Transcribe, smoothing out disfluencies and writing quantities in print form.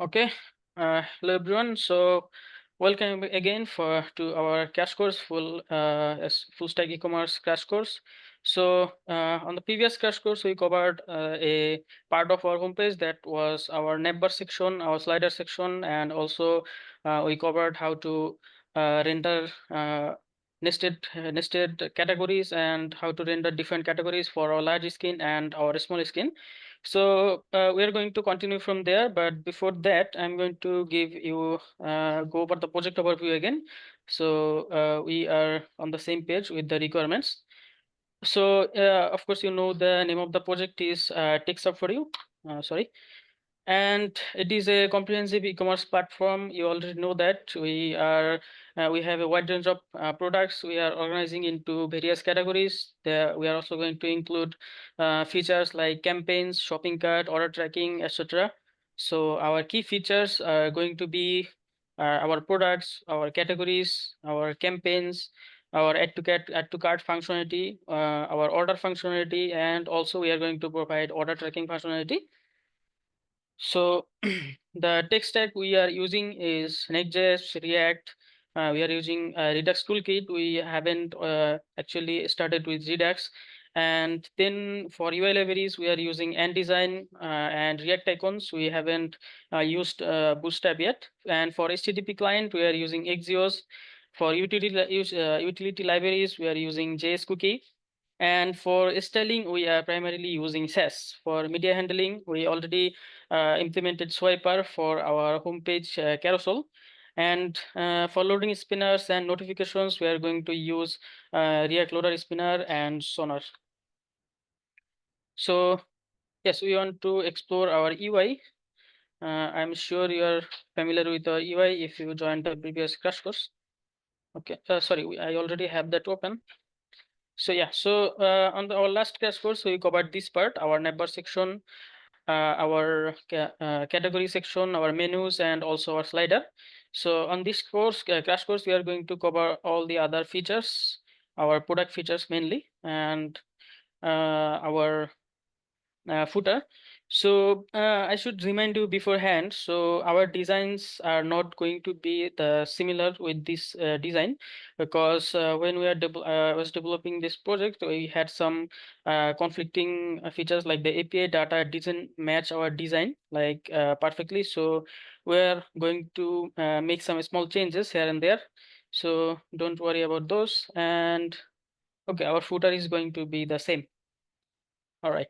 Okay, hello everyone. So, welcome again to our crash course, full stack e-commerce crash course. So, on the previous crash course, we covered a part of our homepage that was our navbar section, our slider section, and also we covered how to render nested categories and how to render different categories for our large screen and our small screen. So we are going to continue from there, but before that, I'm going to give you go over the project overview again. So we are on the same page with the requirements. So of course, you know the name of the project is Takes Up for You. Sorry. And it is a comprehensive e-commerce platform. You already know that we have a wide range of products. We are organizing into various categories. There, we are also going to include features like campaigns, shopping cart, order tracking, etc. So our key features are going to be our products, our categories, our campaigns, our add to cart functionality, our order functionality, and also we are going to provide order tracking functionality. So the tech stack we are using is NextJS React. We are using Redux toolkit. We haven't actually started with Redux. And then for UI libraries, we are using AntDesign and React icons. We haven't used Bootstrap yet. And for HTTP client, we are using Axios. For utility libraries, we are using JS Cookie. And for styling, we are primarily using Sass. For media handling, we already implemented Swiper for our homepage carousel. And for loading spinners and notifications, we are going to use React Loader Spinner and Sonar. So yes, we want to explore our UI. I'm sure you are familiar with the UI if you joined the previous crash course. Okay, sorry, I already have that open. So yeah, so on our last crash course, we covered this part, our navbar section, our category section, our menus, and also our slider. So on this course, crash course, we are going to cover all the other features, our product features mainly, and our footer. So I should remind you beforehand. So our designs are not going to be the similar with this design, because when we are was developing this project, we had some conflicting features like the API data didn't match our design like perfectly. So we're going to make some small changes here and there. So don't worry about those. And okay, our footer is going to be the same. All right.